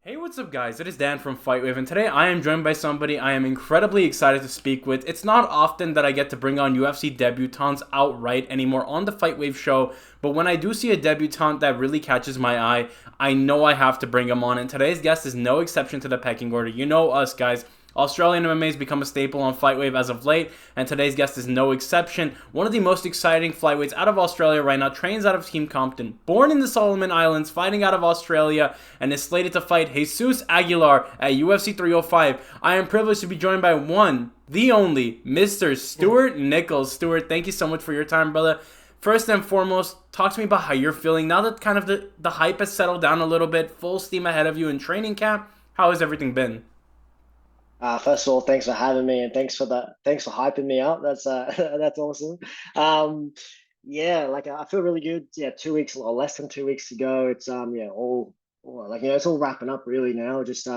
Hey, what's up, guys? It is Dan from FightWave, and today I am joined by somebody I am incredibly excited to speak with. It's not often that I get to bring on UFC debutantes outright anymore on the FightWave show, but when I do see a debutant that really catches my eye, I know I have to bring him on, and today's guest is no exception to the pecking order. You know us, guys. Australian MMA has become a staple on FlightWave as of late, and today's guest is no exception. One of the most exciting flyweights out of Australia right now, trains out of Team Compton, born in the Solomon Islands, fighting out of Australia, and is slated to fight Jesus Aguilar at UFC 305. I am privileged to be joined by one, the only, Mr. Stewart Nicoll. Stewart, thank you so much for your time, brother. First and foremost, talk to me about how you're feeling now that kind of the hype has settled down a little bit, full steam ahead of you in training camp. How has everything been? First of all, thanks for having me and thanks for hyping me up. That's that's awesome. Um, yeah, I feel really good. Yeah, 2 weeks or less than 2 weeks to go. It's yeah, it's all wrapping up really now. Just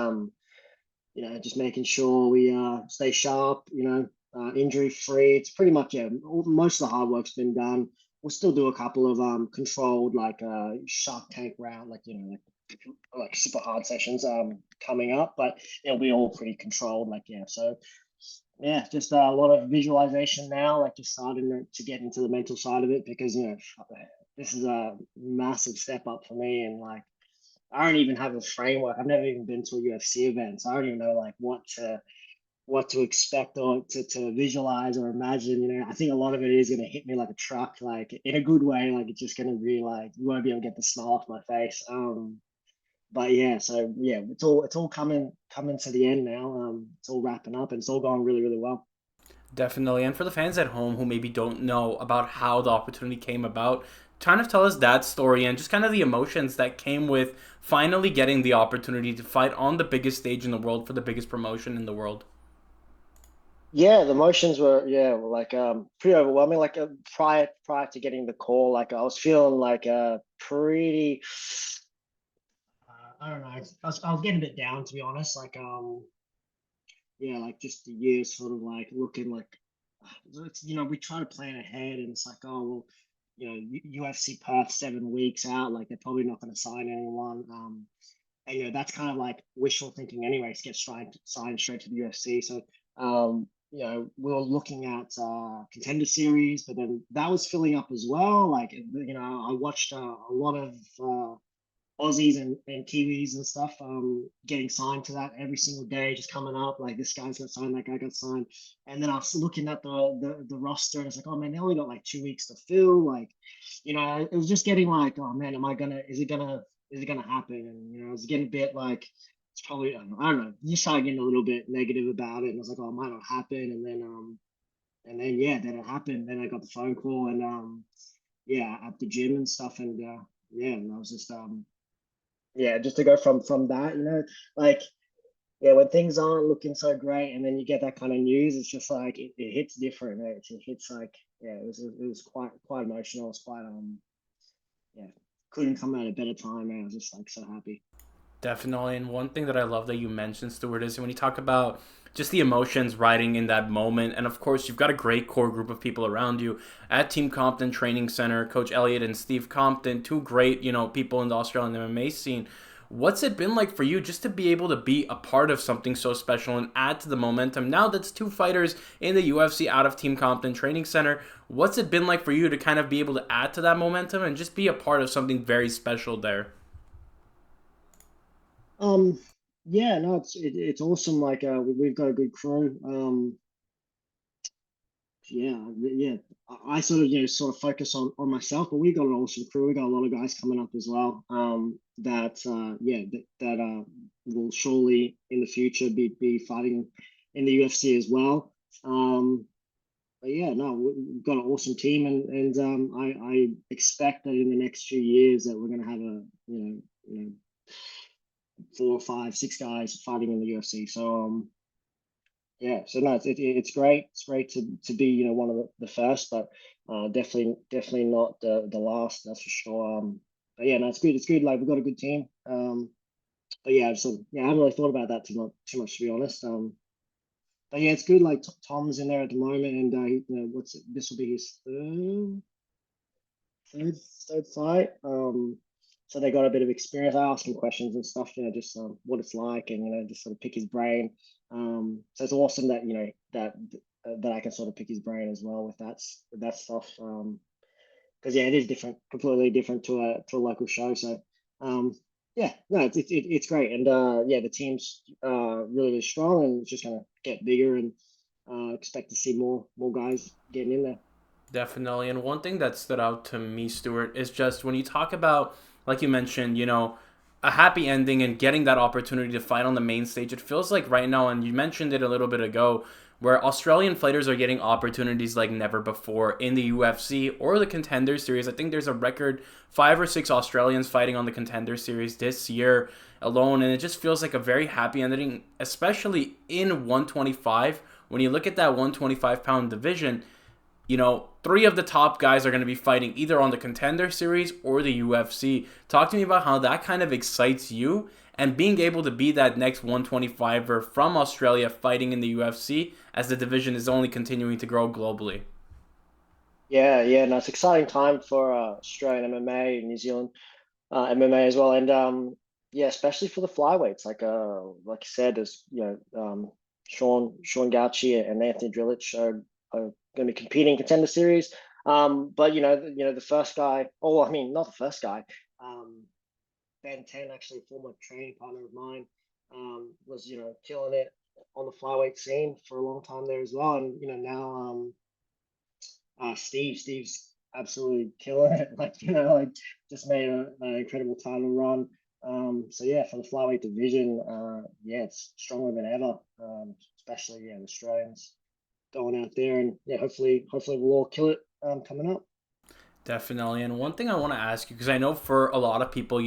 making sure we stay sharp, injury free. It's pretty much most of the hard work's been done. We'll still do a couple of controlled Shark Tank round, like super hard sessions coming up, but it'll be all pretty controlled. So yeah, just a lot of visualization now, like just starting to get into the mental side of it because this is a massive step up for me, and like I don't even have a framework. I've never even been to a UFC event, so I don't even know like what to expect or to visualize or imagine. I think a lot of it is going to hit me like a truck, like in a good way. Like it's just going to be like you won't be able to get the smile off my face. But yeah, so yeah, it's all coming to the end now. It's all wrapping up and it's all going really, really well. Definitely. And for the fans at home who maybe don't know about how the opportunity came about, kind of tell us that story and just kind of the emotions that came with finally getting the opportunity to fight on the biggest stage in the world for the biggest promotion in the world. Yeah, the emotions were like pretty overwhelming. Prior to getting the call, like I was feeling like pretty I don't know. I was getting a bit down to be honest. Yeah, like just the year sort of like looking like we try to plan ahead and it's like, oh well, UFC Perth 7 weeks out, like they're probably not going to sign anyone. And that's kind of like wishful thinking anyway to get signed straight to the UFC. So we were looking at contender series, but then that was filling up as well. I watched a lot of Aussies and Kiwis and stuff getting signed to that every single day, just coming up. Like this guy's got signed, that guy got signed. And then I was looking at the roster and it's like, oh man, they only got like 2 weeks to fill. It was just getting like, oh man, is it gonna happen? And it was getting a bit like it's probably I don't know. You start getting a little bit negative about it, and I was like, oh, it might not happen. And then yeah, then it happened. Then I got the phone call and yeah, at the gym and stuff, and yeah, and I was just yeah, just to go from that, like yeah, when things aren't looking so great, and then you get that kind of news, it's just like it hits different. It hits like yeah, it was quite emotional. It was quite yeah, couldn't come at a better time. And I was just like so happy. Definitely. And one thing that I love that you mentioned, Stuart, is when you talk about just the emotions riding in that moment. And of course, you've got a great core group of people around you at Team Compton Training Center, Coach Elliott and Steve Compton, two great, people in the Australian MMA scene. What's it been like for you just to be able to be a part of something so special and add to the momentum? Now that's two fighters in the UFC out of Team Compton Training Center. What's it been like for you to kind of be able to add to that momentum and just be a part of something very special there? Um, yeah, no, it's awesome. Like we've got a good crew. Yeah. I sort of sort of focus on myself, but we got an awesome crew. We got a lot of guys coming up as well. That will surely in the future be fighting in the UFC as well. But yeah, no, we've got an awesome team, and I expect that in the next few years that we're going to have a 4, 5, 6 guys fighting in the UFC. So yeah, so no, it's great. It's great to be one of the first, but definitely not the last. That's for sure. But yeah, no, it's good. It's good. Like we've got a good team. But yeah, I haven't really thought about that too much to be honest. But yeah, it's good. Like Tom's in there at the moment, and what's it? This will be his third fight. so they got a bit of experience. I asked him questions and stuff, just what it's like, and just sort of pick his brain. So it's awesome that that I can sort of pick his brain as well with that stuff. Because yeah, it is different, completely different to a local show. So yeah, no, it's great, and yeah, the team's really strong, and it's just gonna get bigger, and expect to see more guys getting in there. Definitely. And one thing that stood out to me, Stuart, is just when you talk about, like you mentioned, a happy ending and getting that opportunity to fight on the main stage. It feels like right now, and you mentioned it a little bit ago, where Australian fighters are getting opportunities like never before in the UFC or the Contender Series. I think there's a record 5 or 6 Australians fighting on the Contender Series this year alone, and it just feels like a very happy ending, especially in 125. When you look at that 125-pound division, 3 of the top guys are going to be fighting either on the Contender Series or the UFC. Talk to me about how that kind of excites you and being able to be that next 125er from Australia fighting in the UFC as the division is only continuing to grow globally. Yeah, yeah, no, it's an exciting time for Australian MMA, New Zealand MMA as well, and yeah, especially for the flyweights. Like you said, there's Sean Gauci and Anthony Drillich are going to be competing in Contender Series. But the first guy, oh, I mean, not the first guy. Um, Ben 10, actually a former training partner of mine, was killing it on the flyweight scene for a long time there as well, and now Steve's absolutely killing it. Like just made an incredible title run. So yeah, for the flyweight division, yeah, it's stronger than ever. Especially the Australians going out there, and yeah, hopefully we'll all kill it coming up. Definitely. And one thing I want to ask you, because I know for a lot of people,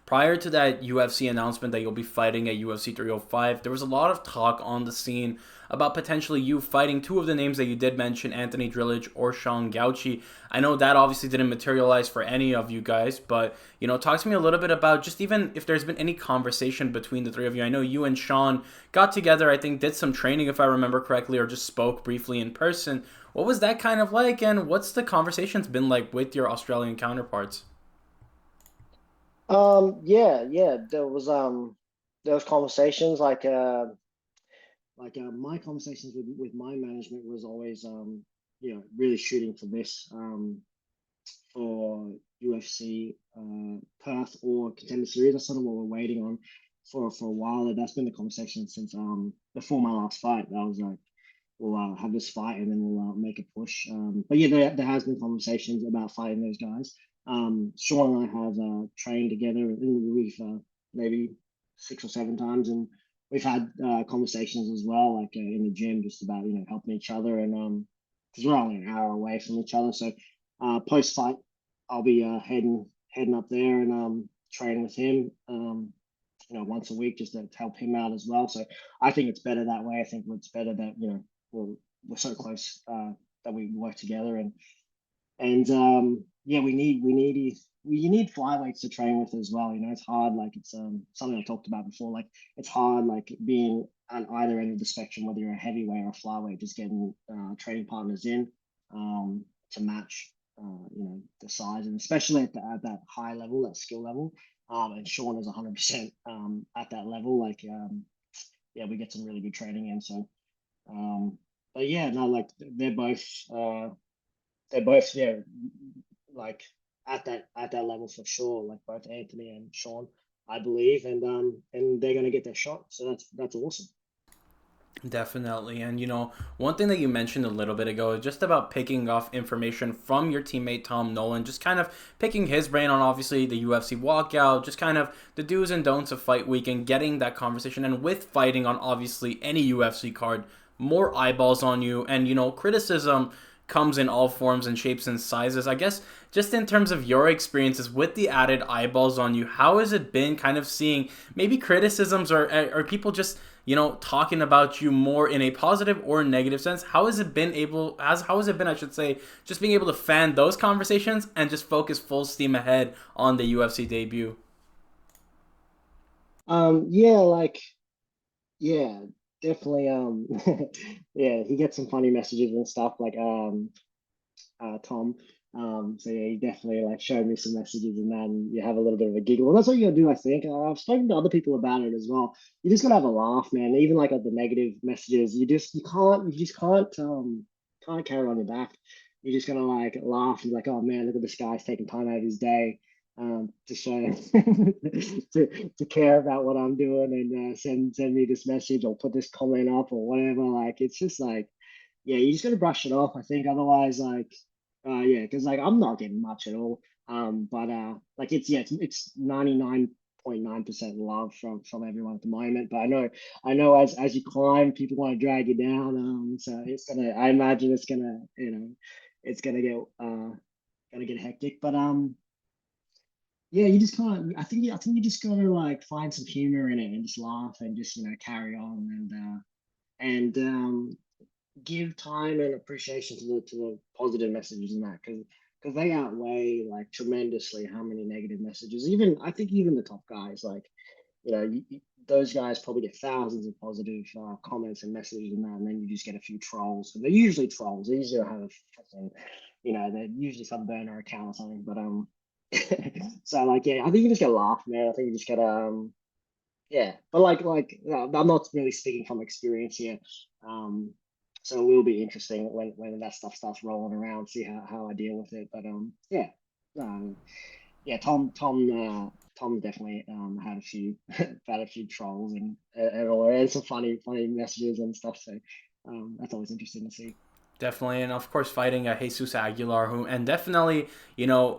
prior to that UFC announcement that you'll be fighting at UFC 305, there was a lot of talk on the scene about potentially you fighting 2 of the names that you did mention, Anthony Drillich or Sean Gauci. I know that obviously didn't materialize for any of you guys, but, talk to me a little bit about just even if there's been any conversation between the 3 of you. I know you and Sean got together, I think did some training, if I remember correctly, or just spoke briefly in person. What was that kind of like, and what's the conversations been like with your Australian counterparts? Yeah, there was conversations my conversations with my management was always really shooting for this for UFC Perth or Contender Series. That's sort of what we're waiting on for a while. That's been the conversation since before my last fight. That was like we'll have this fight and then we'll make a push. But yeah, there has been conversations about fighting those guys. Sean and I have trained together, and we've maybe 6 or 7 times, and we've had conversations as well, like in the gym, just about helping each other, and because we're only an hour away from each other, so post fight, I'll be heading up there and training with him. Once a week just to help him out as well. So I think it's better that way. I think it's better that we're so close that we work together, and yeah, you need flyweights to train with as well. It's hard. Like it's something I talked about before. Like it's hard, like being on either end of the spectrum, whether you're a heavyweight or a flyweight, just getting training partners in to match the size, and especially at that high level, that skill level. And Sean is 100% at that level. Like yeah, we get some really good training in. So but yeah, no, like they're both yeah, like at that level for sure. Like both Anthony and Sean, I believe, and they're gonna get their shot. So that's awesome. Definitely. And, one thing that you mentioned a little bit ago is just about picking off information from your teammate Tom Nolan, just kind of picking his brain on obviously the UFC walkout, just kind of the do's and don'ts of fight week and getting that conversation. And with fighting on obviously any UFC card, more eyeballs on you, and, criticism comes in all forms and shapes and sizes. I guess just in terms of your experiences with the added eyeballs on you, how has it been kind of seeing maybe criticisms or people just talking about you more in a positive or negative sense? How has it been, I should say, just being able to fan those conversations and just focus full steam ahead on the UFC debut? Yeah, like yeah, definitely. Yeah, he gets some funny messages and stuff like Tom. So yeah, you definitely like showed me some messages and that, and you have a little bit of a giggle. And that's what you gotta do, I think. I've spoken to other people about it as well. You just gotta have a laugh, man. Even like at the negative messages, you just can't carry on your back. You're just gonna like laugh and be like, oh man, look at this guy's taking time out of his day to show to care about what I'm doing and send me this message or put this comment up or whatever. Like it's just like yeah, you just gotta brush it off. I think otherwise, like, yeah, because like I'm not getting much at all. But like it's 99.9% love from everyone at the moment. But I know as you climb, people want to drag you down. So I imagine it's gonna, it's gonna get hectic. But yeah, you just can't. I think you just gotta like find some humor in it and just laugh and just carry on and give time and appreciation to the positive messages and that because they outweigh like tremendously how many negative messages. Even I think even the top guys like those guys probably get thousands of positive comments and messages and that, and then you just get a few trolls. And they're usually trolls. They usually have a fucking, they're usually some burner account or something. But so like yeah, I think you just gotta laugh, man. I think you just gotta yeah, but I'm not really speaking from experience here. Um, so it will be interesting when that stuff starts rolling around, see how I deal with it. But yeah, um, yeah, Tom definitely had a few had a few trolls and some funny messages and stuff. So that's always interesting to see. Definitely, and of course, fighting Jesus Aguilar, who and definitely,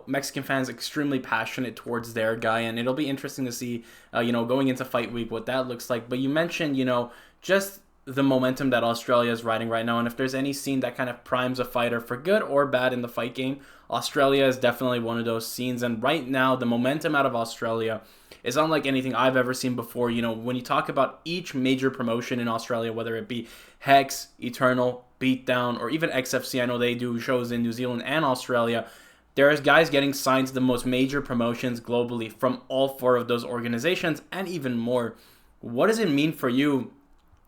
Mexican fans extremely passionate towards their guy, and it'll be interesting to see, going into fight week what that looks like. But you mentioned, just the momentum that Australia is riding right now, and if there's any scene that kind of primes a fighter for good or bad in the fight game, Australia is definitely one of those scenes. And right now, the momentum out of Australia is unlike anything I've ever seen before. When you talk about each major promotion in Australia, whether it be Hex, Eternal, Beatdown, or even XFC, I know they do shows in New Zealand and Australia. There's guys getting signed to the most major promotions globally from all four of those organizations and even more. What does it mean for you,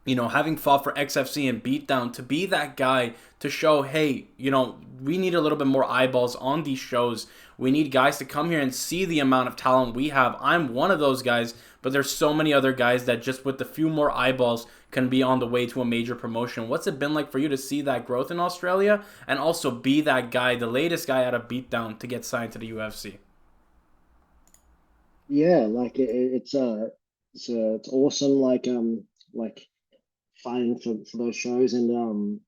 having fought for XFC and Beatdown, to be that guy to show, hey, we need a little bit more eyeballs on these shows. We need guys to come here and see the amount of talent we have. I'm one of those guys, but there's so many other guys that just with a few more eyeballs can be on the way to a major promotion. What's it been like for you to see that growth in Australia and also be that guy, the latest guy out of Beatdown to get signed to the UFC? Yeah, like it's awesome. Like fighting for those shows and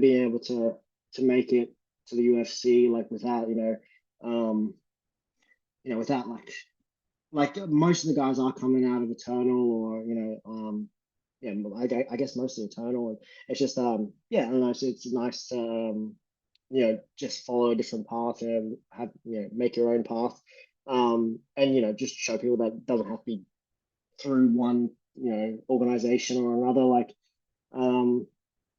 being able to make it to the UFC like without um without like most of the guys are coming out of Eternal or yeah, I guess mostly Eternal. And it's just yeah, I don't know. It's nice to just follow a different path and have make your own path. And just show people that it doesn't have to be through one organization or another. Like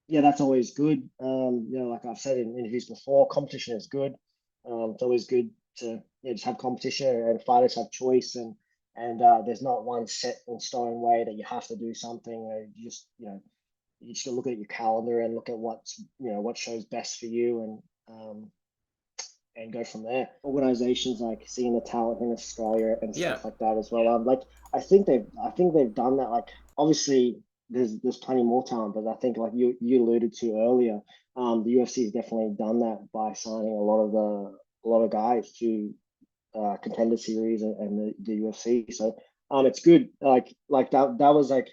yeah, that's always good. Like I've said in interviews before, competition is good. It's always good to just have competition and fighters have choice and there's not one set in stone way that you have to do something. You just look at your calendar and look at what shows best for you and go from there. Organizations like seeing the talent in Australia and Yeah, stuff like that as well. Like I think they've done that. Like obviously there's plenty more talent, but I think like you alluded to earlier, the UFC has definitely done that by signing a lot of guys to contender series and the UFC. So it's good. Like that was like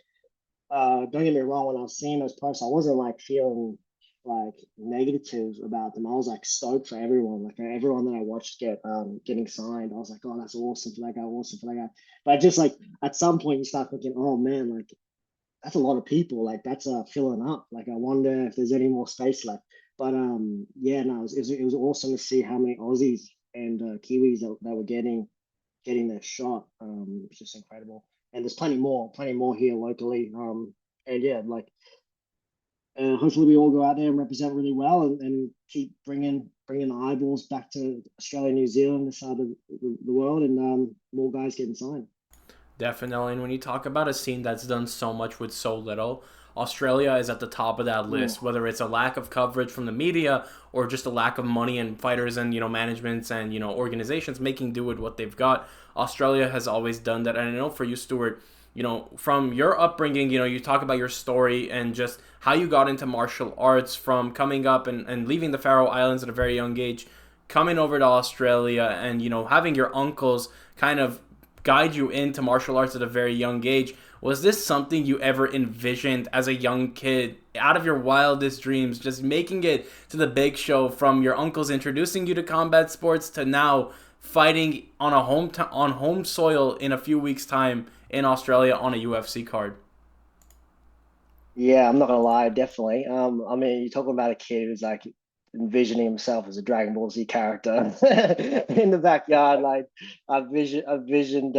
don't get me wrong, when I was seeing those posts, I wasn't like feeling like negative about them. I was like stoked for everyone, like everyone that I watched getting signed. I was like, oh, that's awesome for that guy, awesome for that guy. But just like at some point you start thinking, oh man, like that's a lot of people. Like that's filling up. Like I wonder if there's any more space left. But yeah, no, it was awesome to see how many Aussies and Kiwis that were getting their shot. It's just incredible. And there's plenty more here locally. And yeah, like hopefully we all go out there and represent really well and keep bringing the eyeballs back to Australia, New Zealand, this side of the world, and more guys getting signed. definitely. And when you talk about a scene that's done so much with so little, Australia is at the top of that list, Oh, whether it's a lack of coverage from the media or just a lack of money and fighters and managements and organizations making do with what they've got. Australia has always done that, and I know for you, Stuart, from your upbringing, you talk about your story and just how you got into martial arts from coming up and leaving the Faroe Islands at a very young age, coming over to Australia and, having your uncles kind of guide you into martial arts at a very young age. Was this something you ever envisioned as a young kid, out of your wildest dreams, just making it to the big show from your uncles introducing you to combat sports to now fighting on on home soil in a few weeks' time in Australia on a UFC card? yeah, I'm not gonna lie, definitely. I mean, you're talking about a kid who's like envisioning himself as a Dragon Ball Z character in the backyard. Like envisioned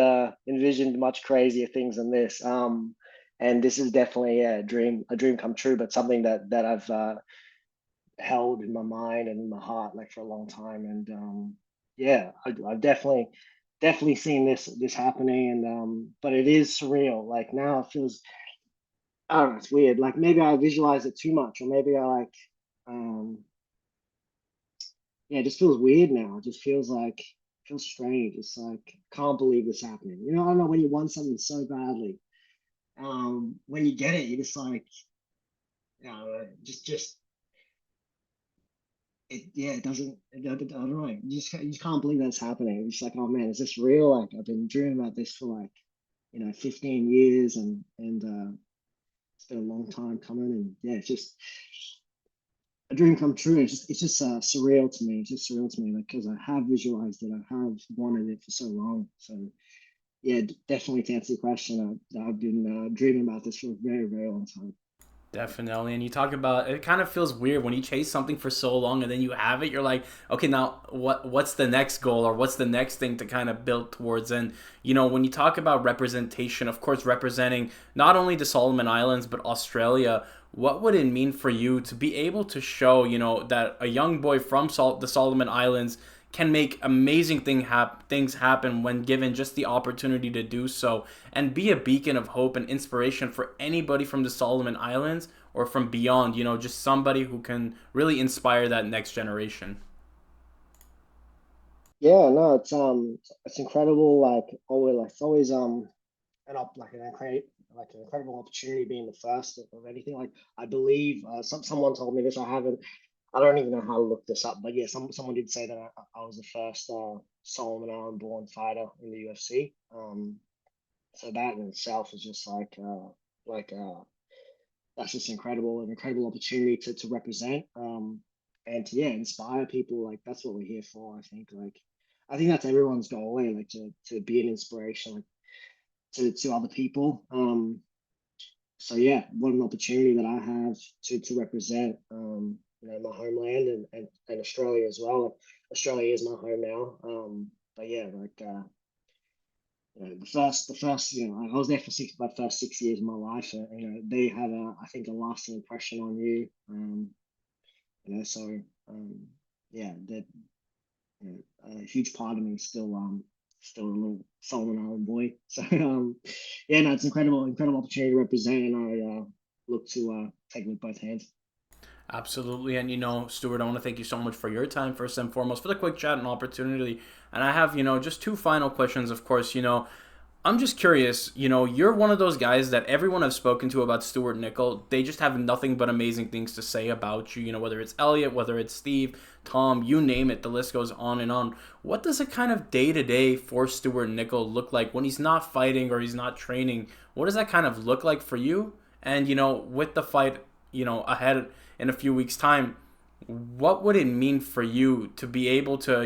much crazier things than this. And this is definitely a dream come true, but something that I've held in my mind and in my heart like for a long time. And yeah, I've definitely seen this happening, and but it is surreal. Like now it feels, I don't know, it's weird. Like maybe I visualize it too much, or maybe I like, um, yeah, it just feels weird now. It just feels strange. It's like can't believe this happening. I don't know, when you want something so badly, when you get it, you're just like, just it. Yeah, it doesn't. I don't know. You just can't believe that's happening. It's like, oh man, is this real? Like I've been dreaming about this for like 15 years, and it's been a long time coming, and yeah, it's just a dream come true. It's just surreal to me. It's just surreal to me, like because I have visualized it, I have wanted it for so long. So yeah, definitely to answer your question, I've been dreaming about this for a very, very long time. Definitely. And you talk about it kind of feels weird when you chase something for so long and then you have it, you're like, okay, now what's the next goal or what's the next thing to kind of build towards? And when you talk about representation, of course representing not only the Solomon Islands but Australia, what would it mean for you to be able to show, that a young boy from the Solomon Islands can make amazing things happen when given just the opportunity to do so, and be a beacon of hope and inspiration for anybody from the Solomon Islands or from beyond, just somebody who can really inspire that next generation. Yeah, no, it's incredible. Like it's always an up like an incredible opportunity being the first of anything. Like I believe someone told me this. I don't even know how to look this up, but yeah, someone did say that I was the first Solomon Island born fighter in the UFC. So that in itself is just like that's just incredible, an incredible opportunity to represent, and to, yeah, inspire people. Like that's what we're here for. I think that's everyone's goal, like to be an inspiration, like to other people. So yeah, what an opportunity that I have to represent, my homeland, and Australia as well. Like, Australia is my home now. But yeah, like the first, I was there for my first 6 years of my life. They have I think a lasting impression on you. So yeah, that a huge part of me is still a little Solomon Island boy. So yeah, no, it's incredible opportunity to represent, and I look to take it with both hands. Absolutely. And, Stuart, I want to thank you so much for your time, first and foremost, for the quick chat and opportunity. And I have, just two final questions, of course. I'm just curious, you're one of those guys that everyone I've spoken to about Stewart Nicoll, they just have nothing but amazing things to say about you, whether it's Elliot, whether it's Steve, Tom, you name it, the list goes on and on. What does a kind of day-to-day for Stewart Nicoll look like when he's not fighting or he's not training? What does that kind of look like for you? And, with the fight, ahead in a few weeks' time, what would it mean for you to be able to,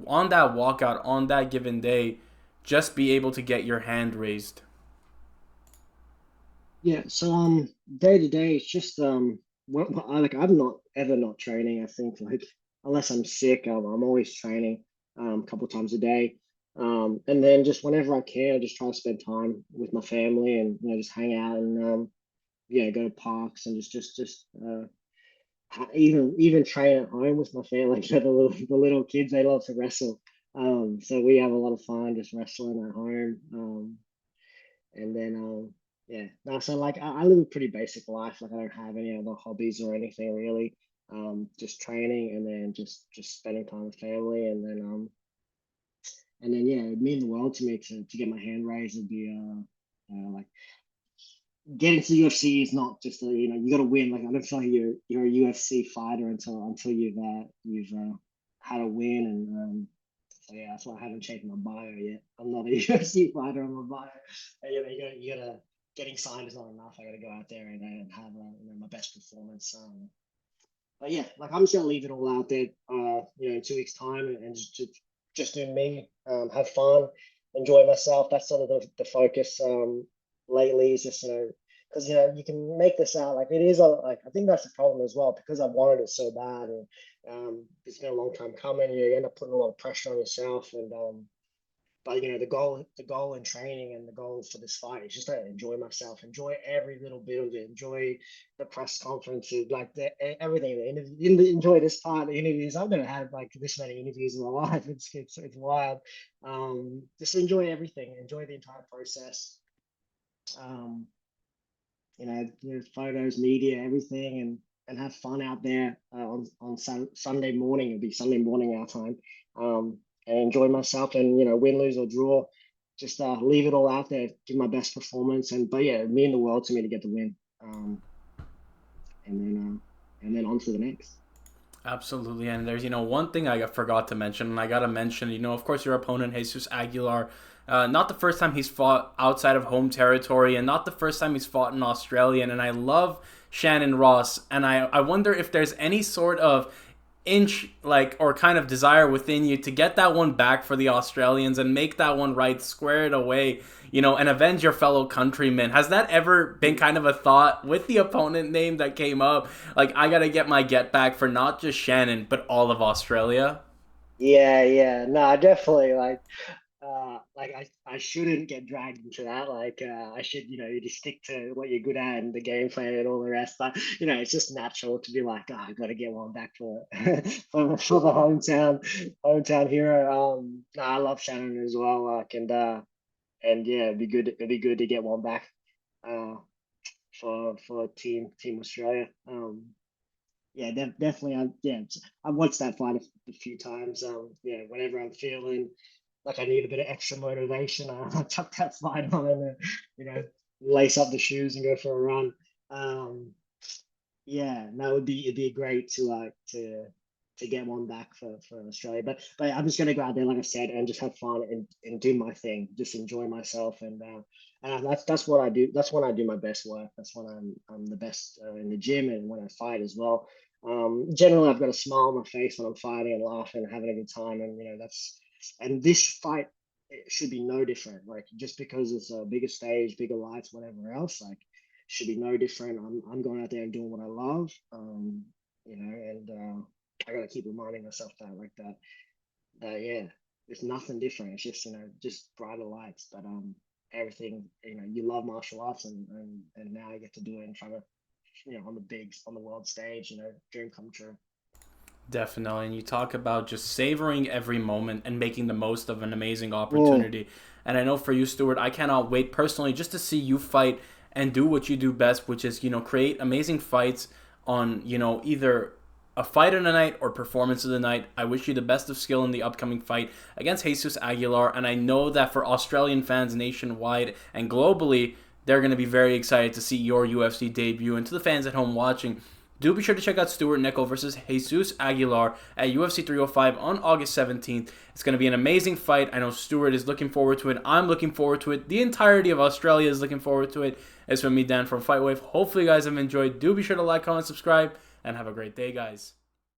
on that walkout, on that given day, just be able to get your hand raised? Yeah, so day to day, it's just I'm not ever not training. I think, like, unless I'm sick, I'm always training a couple times a day. And then just whenever I can, I just try to spend time with my family, and just hang out, and yeah, go to parks, and just even train at home with my family. The little kids, they love to wrestle. So we have a lot of fun just wrestling at home. And then Yeah. No, so like I live a pretty basic life. Like I don't have any other hobbies or anything really. Just training and then just spending time with family and then yeah, it'd mean the world to me to get my hand raised. Would be like getting to UFC is not just you got to win. Like I don't feel like you're a UFC fighter until you've had a win and so yeah, that's why I haven't changed my bio yet. I'm not a UFC fighter on my bio. You gotta getting signed is not enough. I gotta go out there and have my best performance. But yeah, like I'm just gonna leave it all out there. In 2 weeks' time and just do me. Have fun, enjoy myself. That's sort of the focus. Lately is just because you can make this out like it is like I think that's the problem as well because I wanted it so bad and it's been a long time coming. You end up putting a lot of pressure on yourself and but the goal in training and the goal for this fight is just to enjoy myself, enjoy every little bit of it, enjoy the press conferences, like everything, the interview, enjoy this part, the interviews. I'm gonna have like this many interviews in my life. It's wild. Just enjoy everything, enjoy the entire process. Um, photos, media, everything, and have fun out there on Sunday morning. It'll be Sunday morning our time, and enjoy myself. And win, lose or draw, just leave it all out there, give my best performance. And but yeah, it mean the world to me to get the win. And then on to the next. Absolutely, and there's one thing I forgot to mention, and I gotta mention, of course, your opponent Jesus Aguilar. Not the first time he's fought outside of home territory, and not the first time he's fought in Australia. And I love Shannon Ross, and I wonder if there's any sort of inch like or kind of desire within you to get that one back for the Australians and make that one right, square it away, and avenge your fellow countrymen. Has that ever been kind of a thought with the opponent name that came up? Like, I gotta get my get back for not just Shannon, but all of Australia? Yeah, yeah, no, definitely. Like I shouldn't get dragged into that. Like I should, you just stick to what you're good at and the game plan and all the rest. But it's just natural to be like, oh, I got to get one back for for the hometown hero. No, I love Shannon as well. Like and yeah, it'd be good to get one back. Uh, for Team Australia. Yeah, definitely. I've watched that fight a few times. Yeah, whenever I'm feeling like I need a bit of extra motivation, I chuck that fight on and lace up the shoes and go for a run. Um, yeah, that would be it'd be great to get one back for Australia. But I'm just gonna go out there, like I said, and just have fun and do my thing, just enjoy myself, and that's what I do. That's when I do my best work. That's when I'm the best in the gym and when I fight as well. Generally, I've got a smile on my face when I'm fighting and laughing and having a good time, and and this fight it should be no different. Like just because it's a bigger stage, bigger lights, whatever else, like should be no different. I'm going out there and doing what I love. And I gotta keep reminding myself that yeah, it's nothing different. It's just brighter lights. But everything you love martial arts and now I get to do it and try to on the world stage. Dream come true. Definitely. And you talk about just savoring every moment and making the most of an amazing Mm. opportunity. And I know for you, Stuart, I cannot wait personally just to see you fight and do what you do best, which is, create amazing fights on, either a fight of the night or performance of the night. I wish you the best of skill in the upcoming fight against Jesus Aguilar. And I know that for Australian fans nationwide and globally, they're going to be very excited to see your UFC debut. And to the fans at home watching, do be sure to check out Stewart Nicoll versus Jesus Aguilar at UFC 305 on August 17th. It's going to be an amazing fight. I know Stewart is looking forward to it. I'm looking forward to it. The entirety of Australia is looking forward to it. It's from me, Dan, from FightWave. Hopefully you guys have enjoyed. Do be sure to like, comment, subscribe, and have a great day, guys.